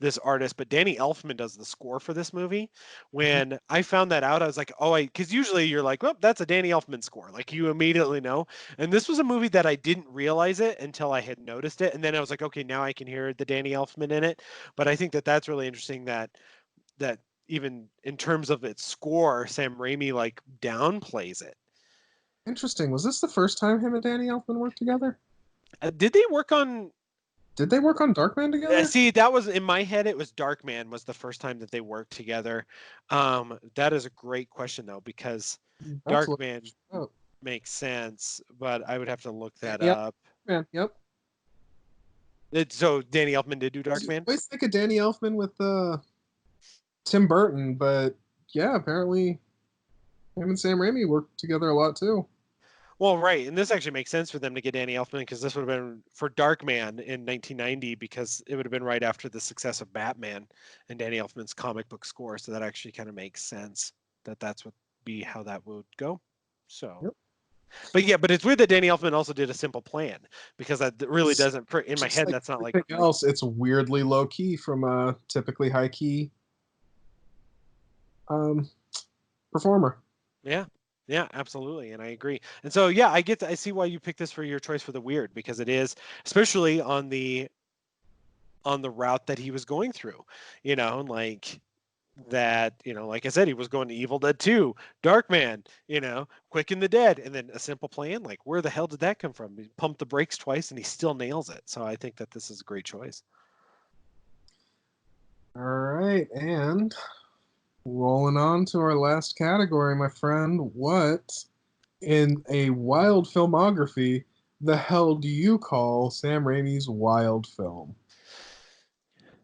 this artist, but Danny Elfman does the score for this movie. When I found that out, I was like, oh, because usually you're like, well, that's a Danny Elfman score, like you immediately know. And this was a movie that I didn't realize it until I had noticed it, and then I was like, okay, now I can hear the Danny Elfman in it. But I think that that's really interesting that even in terms of its score, Sam Raimi like downplays it. Interesting. Was this the first time him and Danny Elfman worked together? Did they work on? Did they work on Darkman together? See, that was in my head. It was Darkman was the first time that they worked together. That is a great question though, because That's Darkman oh. makes sense, but I would have to look that Yep. up. Man, yep. So Danny Elfman did do Darkman. I always think of Danny Elfman with Tim Burton, but yeah, apparently him and Sam Raimi worked together a lot too. Well, right, and this actually makes sense for them to get Danny Elfman because this would have been for Darkman in 1990 because it would have been right after the success of Batman and Danny Elfman's comic book score. So that actually kind of makes sense that that's would be how that would go. So, Yep. but yeah, but it's weird that Danny Elfman also did A Simple Plan because that really doesn't in my head. Like That's not like anything else. It's weirdly low key from a typically high key performer. Yeah. Yeah, absolutely, and I agree. And so, yeah, I see why you picked this for your choice for the weird because it is, especially on the route that he was going through, like that, like I said, he was going to Evil Dead 2, Darkman, Quick and the Dead, and then A Simple Plan. Like, where the hell did that come from? He pumped the brakes twice, and he still nails it. So I think that this is a great choice. All right, and rolling on to our last category, my friend. What in a wild filmography the hell do you call Sam Raimi's wild film?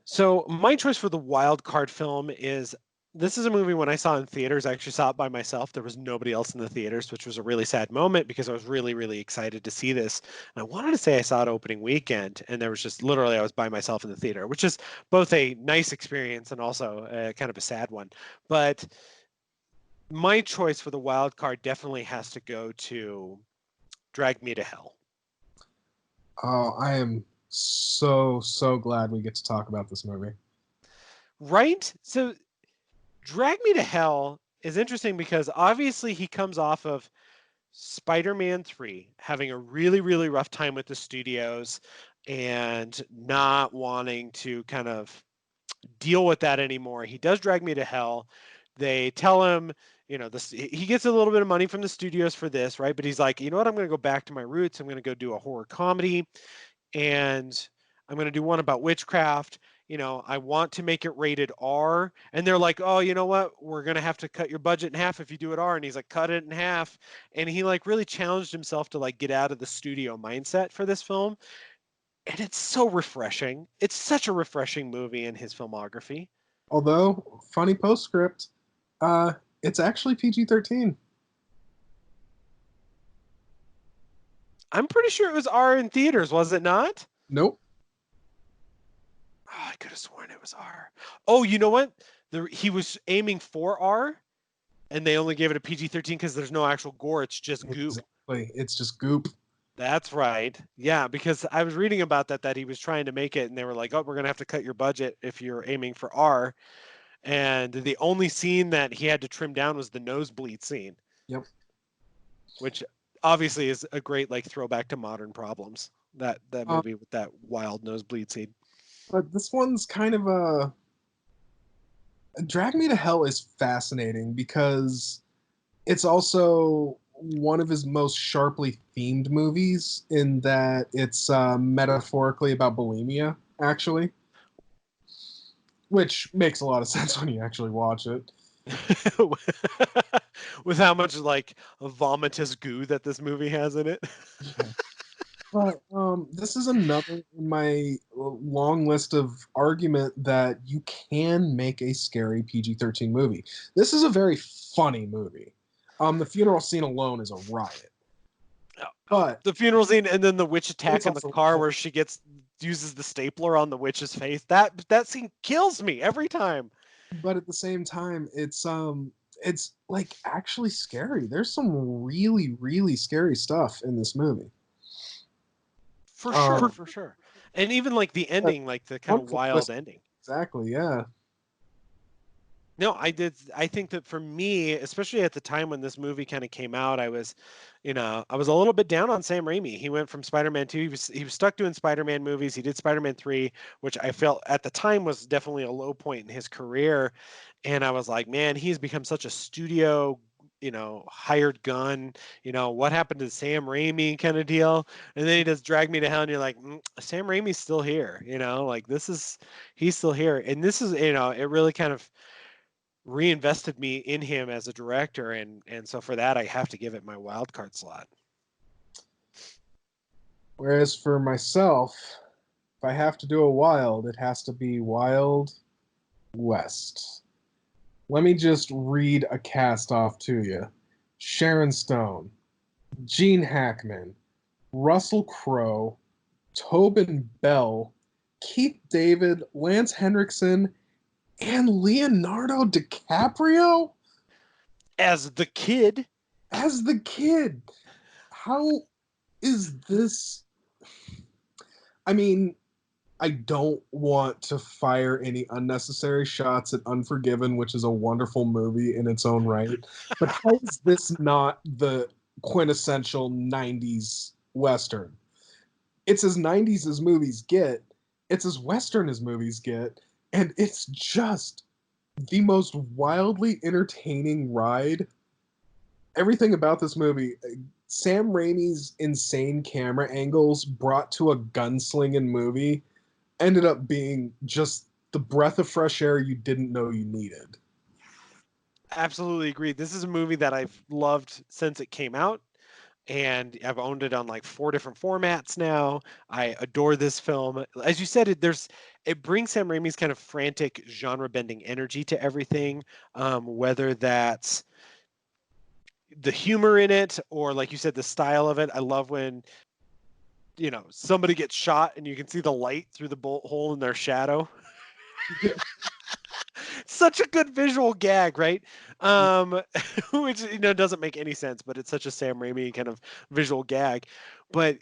So my choice for the wild card film is this is a movie when I saw it in theaters, I actually saw it by myself. There was nobody else in the theaters, which was a really sad moment because I was really, really excited to see this. And I wanted to say I saw it opening weekend, and there was just literally I was by myself in the theater, which is both a nice experience and also kind of a sad one. But my choice for the wild card definitely has to go to Drag Me to Hell. Oh, I am so glad we get to talk about this movie. Right? So Drag Me to Hell is interesting because obviously he comes off of Spider-Man 3 having a really, really rough time with the studios and not wanting to kind of deal with that anymore. He does Drag Me to Hell. They tell him, he gets a little bit of money from the studios for this, right? But he's like, you know what? I'm going to go back to my roots. I'm going to go do a horror comedy, and I'm going to do one about witchcraft. I want to make it rated R. And they're like, oh, you know what? We're going to have to cut your budget in half if you do it R. And he's like, cut it in half. And he like really challenged himself to like get out of the studio mindset for this film. And it's so refreshing. It's such a refreshing movie in his filmography. Although, funny postscript, it's actually PG-13. I'm pretty sure it was R in theaters, was it not? Nope. Oh, I could have sworn it was R. Oh, you know what? He was aiming for R, and they only gave it a PG-13 because there's no actual gore. It's just goo. Exactly. It's just goop. That's right. Yeah, because I was reading about that he was trying to make it, and they were like, oh, we're going to have to cut your budget if you're aiming for R. And the only scene that he had to trim down was the nosebleed scene. Yep. Which obviously is a great like throwback to modern problems. That movie with that wild nosebleed scene. But this one's kind of a Drag Me to Hell is fascinating because it's also one of his most sharply themed movies in that it's metaphorically about bulimia, actually. Which makes a lot of sense when you actually watch it. With how much like vomitous goo that this movie has in it. Yeah. But this is another in my long list of argument that you can make a scary PG-13 movie. This is a very funny movie. The funeral scene alone is a riot, but The funeral scene and then the witch attack it's in the also car where she uses the stapler on the witch's face. That scene kills me every time. but at the same time, it's like actually scary. There's some really really scary stuff in this movie. For Um, sure, for sure. And even like the but ending, like the kind of wonderful wild twist. ending. Exactly, yeah. No, I did. I think that for me, especially at the time when this movie kind of came out, I was, I was a little bit down on Sam Raimi. He went from Spider-Man 2. He was stuck doing Spider-Man movies. He did Spider-Man 3, which I felt at the time was definitely a low point in his career. And I was like, man, he's become such a studio, hired gun. What happened to Sam Raimi kind of deal? And then he does Drag Me to Hell, and you're like, Sam Raimi's still here. Like he's still here. And this is, it really kind of reinvested me in him as a director, and so for that I have to give it my wild card slot. Whereas for myself, if I have to do a wild, it has to be Wild West. Let me just read a cast off to you. Sharon Stone, Gene Hackman, Russell Crowe, Tobin Bell, Keith David, Lance Henriksen, and Leonardo DiCaprio As the kid, as the kid. How is this? I mean, I don't want to fire any unnecessary shots at Unforgiven, which is a wonderful movie in its own right. But how is this not the quintessential 90s Western? It's as 90s as movies get, it's as Western as movies get, and it's just the most wildly entertaining ride. Everything about this movie, Sam Raimi's insane camera angles brought to a gunslinging movie ended up being just the breath of fresh air you didn't know you needed. absolutely agree. This is a movie that I've loved since it came out, and I've owned it on like 4 different formats now. I adore this film. As you said, it brings Sam Raimi's kind of frantic genre bending energy to everything, whether that's the humor in it or, like you said, the style of it. I love when somebody gets shot and you can see the light through the bullet hole in their shadow. Such a good visual gag, right? Which doesn't make any sense, but it's such a Sam Raimi kind of visual gag. But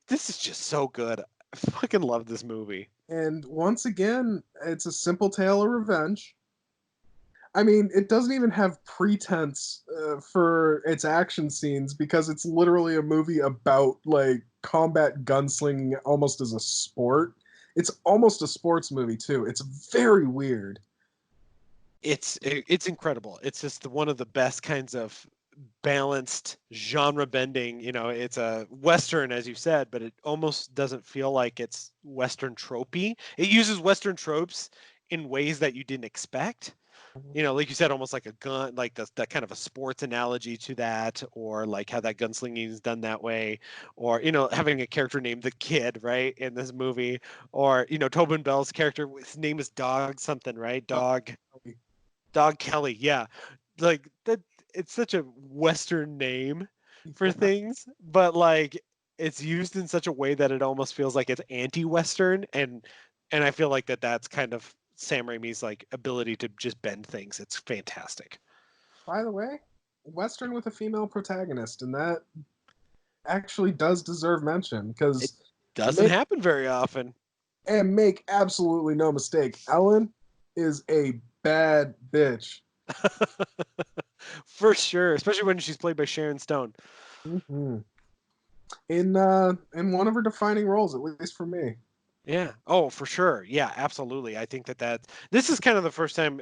this is just so good. I fucking love this movie. And once again, it's a simple tale of revenge. I mean, it doesn't even have pretense for its action scenes because it's literally a movie about like combat gunslinging almost as a sport. It's almost a sports movie too. It's very weird. It's incredible. It's just one of the best kinds of balanced genre bending. It's a Western, as you said, but it almost doesn't feel like it's Western tropey. It uses Western tropes in ways that you didn't expect. Like you said, almost like a gun, like that kind of a sports analogy to that, or like how that gunslinging is done that way, or having a character named the Kid, right, in this movie, or Tobin Bell's character, his name is Dog something, right? Dog Kelly, yeah, like that. It's such a Western name for things, but like it's used in such a way that it almost feels like it's anti-Western, and I feel like that's kind of Sam Raimi's like ability to just bend things. It's fantastic. By the way, Western with a female protagonist, and that actually does deserve mention It because doesn't make happen very often. and make absolutely no mistake, Ellen is a bad bitch. For sure, especially when she's played by Sharon Stone. Mm-hmm. In one of her defining roles, at least for me. Yeah. Oh, for sure. Yeah, absolutely. I think that this is kind of the first time,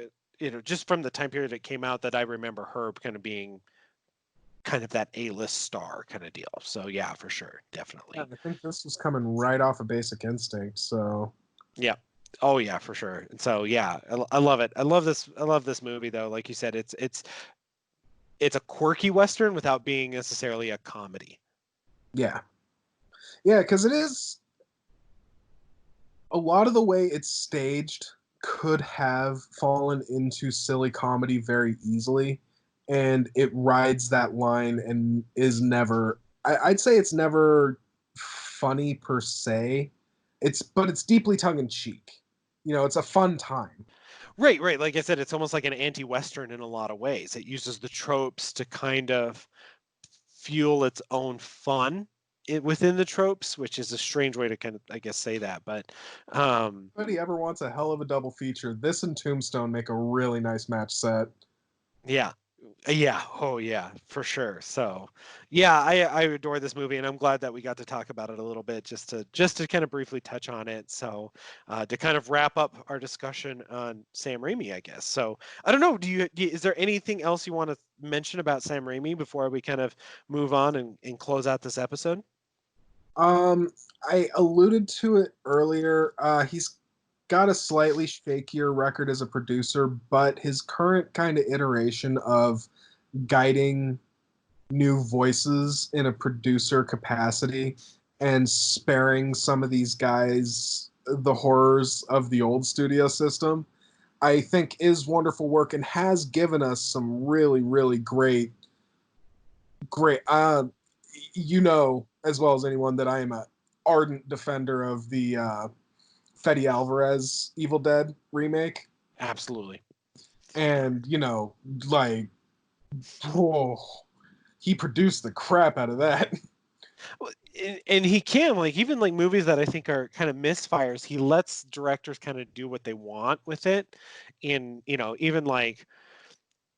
just from the time period it came out, that I remember her kind of being kind of that A-list star kind of deal. So yeah, for sure, Yeah, definitely. I think this was coming right off of Basic Instinct, so Yeah. Oh yeah, for sure. And so yeah, I love it. I love this. I love this movie though. Like you said, it's a quirky Western without being necessarily a comedy. yeah. Yeah, because it is a lot of the way it's staged could have fallen into silly comedy very easily, and it rides that line and is never. I'd say it's never funny per se. But it's deeply tongue in cheek. You know, it's a fun time. Right, right. Like I said, it's almost like an anti-Western in a lot of ways. It uses the tropes to kind of fuel its own fun within the tropes, which is a strange way to kind of, I guess, say that. But If anybody ever wants a hell of a double feature, this and Tombstone make a really nice match set. yeah, yeah, oh yeah, for sure. So, yeah, I adore this movie, and I'm glad that we got to talk about it a little bit, just to kind of briefly touch on it. So, to kind of wrap up our discussion on Sam Raimi, I guess. So, I don't know. Is there anything else you want to mention about Sam Raimi before we kind of move on and close out this episode? Um, I alluded to it earlier. He's got a slightly shakier record as a producer, but his current kind of iteration of guiding new voices in a producer capacity and sparing some of these guys the horrors of the old studio system, I think is wonderful work and has given us some really, really great. You know as well as anyone that I am a ardent defender of the Fede Alvarez Evil Dead remake, Absolutely. and you know, like, whoa, he produced the crap out of that. Well, and he can, like, even like movies that I think are kind of misfires, he lets directors kind of do what they want with it. And even like,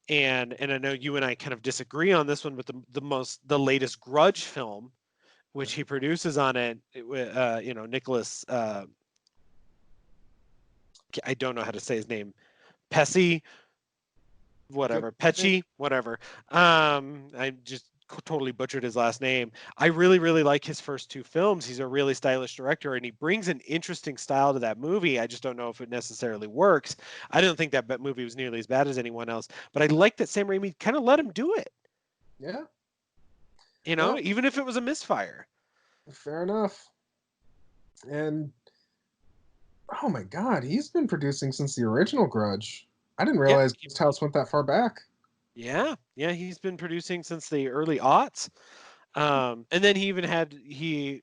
and I know you and I kind of disagree on this one, but the latest Grudge film, which he produces on Nicholas, I don't know how to say his name, Pesci, whatever, Pecci, whatever. I just totally butchered his last name. I really, really like his first two films. He's a really stylish director, and he brings an interesting style to that movie. I just don't know if it necessarily works. I don't think that movie was nearly as bad as anyone else, but I like that Sam Raimi kind of let him do it. Yeah, no, Even if it was a misfire. fair enough. And oh my god, he's been producing since the original Grudge. I didn't Yeah, realize Ghost House went that far back. yeah, he's been producing since the early aughts. And then he even had he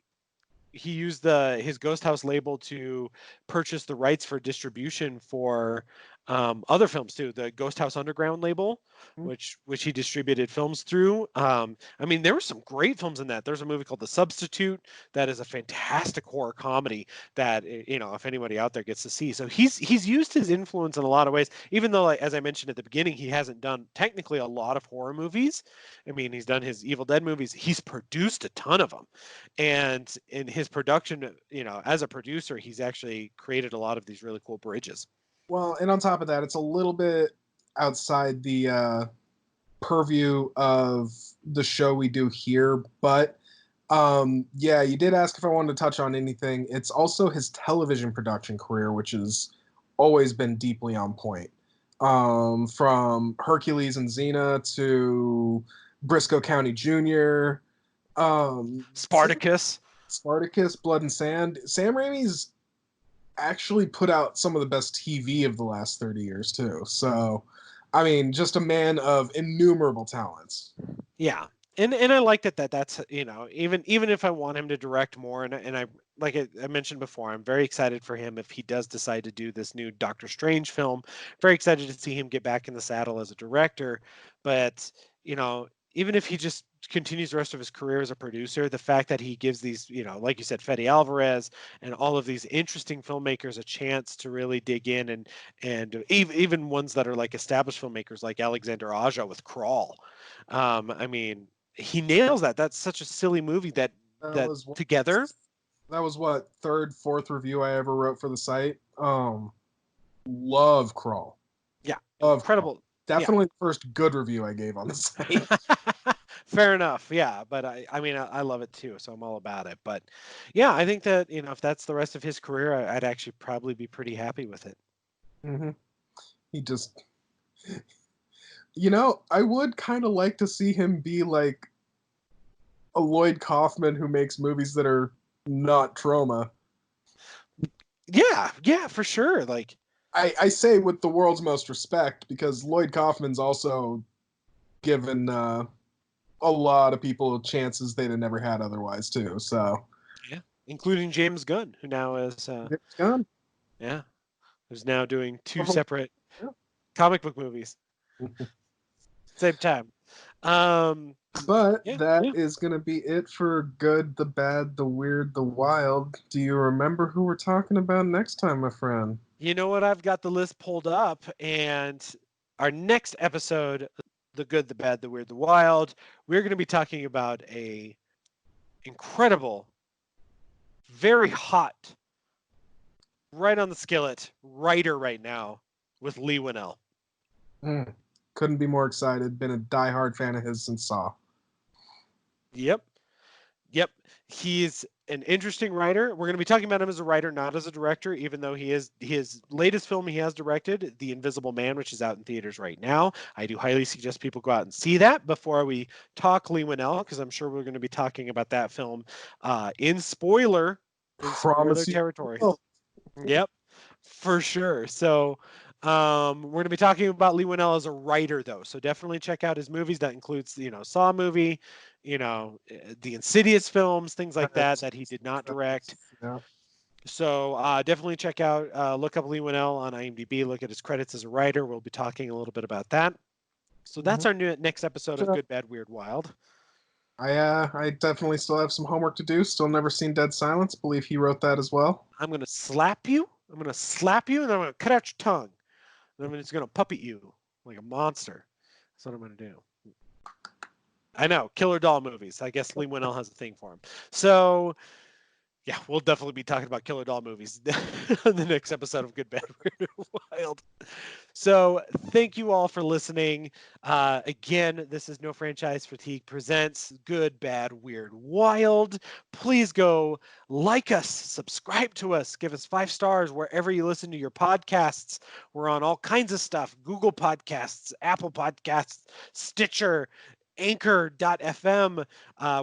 used his Ghost House label to purchase the rights for distribution for other films too. The Ghost House Underground label, Hmm. which he distributed films through. I mean, there were some great films in that. There's a movie called The Substitute that is a fantastic horror comedy that if anybody out there gets to see. So he's used his influence in a lot of ways. Even though, like, as I mentioned at the beginning, he hasn't done technically a lot of horror movies. I mean, he's done his Evil Dead movies. He's produced a ton of them, and in his production, as a producer, he's actually created a lot of these really cool bridges. Well, and on top of that, it's a little bit outside the purview of the show we do here, but yeah, you did ask if I wanted to touch on anything. It's also his television production career, which has always been deeply on point. From Hercules and Xena to Briscoe County Jr., Spartacus. Spartacus, Blood and Sand. Sam Raimi's actually put out some of the best TV of the last 30 years, too. So, I mean, just a man of innumerable talents. Yeah. And I like that's even if I want him to direct more, and I like I mentioned before, I'm very excited for him if he does decide to do this new Doctor Strange film. Very excited to see him get back in the saddle as a director. But even if he just continues the rest of his career as a producer, the fact that he gives these, like you said, Fede Alvarez and all of these interesting filmmakers a chance to really dig in, and even ones that are like established filmmakers like Alexander Aja with Crawl. I mean, he nails that. That's such a silly movie That that was what, together. that was what third, fourth review I ever wrote for the site. Love Crawl. Yeah, Love Crawl. incredible. Yeah. Definitely the first good review I gave on the site. Fair enough. Yeah, but I mean, I love it too, so I'm all about it. But yeah, I think that if that's the rest of his career, I'd actually probably be pretty happy with it. Hmm. He just, I would kind of like to see him be like a Lloyd Kaufman who makes movies that are not Trauma. Yeah, for sure. Like, I say with the world's most respect because Lloyd Kaufman's also given a lot of people chances they'd have never had otherwise too. So yeah, including James Gunn, who now is it's gone. yeah, who's now doing two Oh, separate yeah. comic book movies same time. But Yeah, that yeah. is going to be it for Good, the Bad, the Weird, the Wild. Do you remember who we're talking about next time, my friend? You know what? I've got the list pulled up, and our next episode, The Good, the Bad, the Weird, the Wild, we're going to be talking about a incredible, very hot, right on the skillet writer right now with Lee Winnell. Mm, couldn't be more excited. Been a diehard fan of his since Saw. Yep. Yep. He's an interesting writer. We're going to be talking about him as a writer, not as a director, even though he is his latest film he has directed, The Invisible Man, which is out in theaters right now. I do highly suggest people go out and see that before we talk Lee Winnell, because I'm sure we're going to be talking about that film in spoiler Promise you. territory. Oh, Yep, for sure. So we're going to be talking about Lee Winnell as a writer, though. So definitely check out his movies. That includes, Saw movie, the Insidious films, things like that he did not direct. yeah. So definitely check out, look up Lee Winnell on IMDb, look at his credits as a writer. We'll be talking a little bit about that. So that's our next episode of Good, Bad, Weird, Wild. I definitely still have some homework to do. Still never seen Dead Silence. Believe he wrote that as well. I'm going to slap you. I'm going to slap you, and I'm going to cut out your tongue. And I'm just going to puppet you like a monster. That's what I'm going to do. I know, killer doll movies. I guess Lee Winnell has a thing for him. So, yeah, we'll definitely be talking about killer doll movies on the next episode of Good, Bad, Weird, Wild. So, thank you all for listening. Again, this is No Franchise Fatigue presents Good, Bad, Weird, Wild. Please go like us, subscribe to us, give us 5 stars wherever you listen to your podcasts. We're on all kinds of stuff: Google Podcasts, Apple Podcasts, Stitcher, Anchor.fm,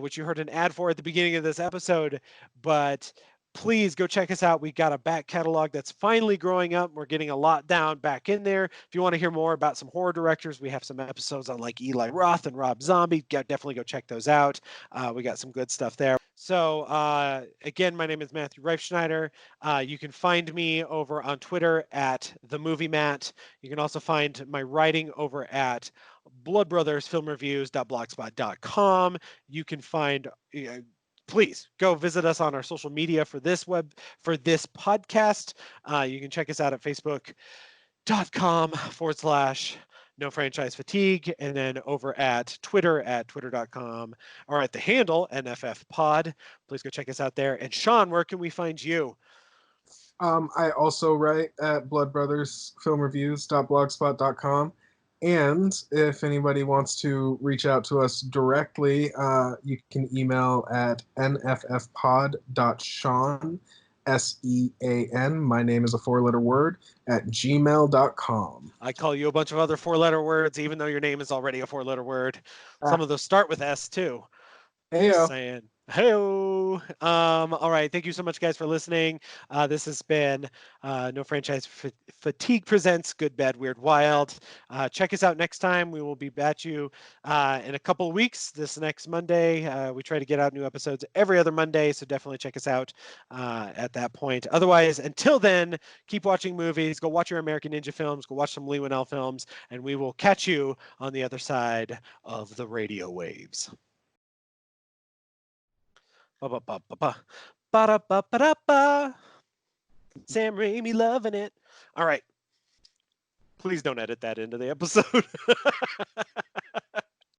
which you heard an ad for at the beginning of this episode. But please go check us out. We've got a back catalog that's finally growing up. We're getting a lot down back in there. If you want to hear more about some horror directors, we have some episodes on like Eli Roth and Rob Zombie. Definitely go check those out. We got some good stuff there. So again, my name is Matthew Reifschneider. You can find me over on Twitter at The Movie Matt. You can also find my writing over at bloodbrothersfilmreviews.blogspot.com. You can find please go visit us on our social media for this podcast. You can check us out at facebook.com/no franchise fatigue, and then over at twitter.com, or at the handle nffpod. Please go check us out there. And Sean, where can we find you? I also write at bloodbrothersfilmreviews.blogspot.com. And if anybody wants to reach out to us directly, you can email at nffpod.sean, SEAN, my name is a 4-letter word, at gmail.com. I call you a bunch of other 4-letter words, even though your name is already a 4-letter word. Some of those start with S too. Heyo. Saying hey-o. All right, thank you so much, guys, for listening. This has been No Franchise Fatigue presents Good, Bad, Weird, Wild. Check us out next time. We will be at you in a couple of weeks. This next Monday, we try to get out new episodes every other Monday, so definitely check us out at that point. Otherwise, until then, keep watching movies. Go watch your American Ninja films. Go watch some Lee Winnell films, and we will catch you on the other side of the radio waves. Ba-ba-ba-ba-ba. Ba-da-ba-ba-da-ba. Sam Raimi loving it. All right. Please don't edit that into the episode.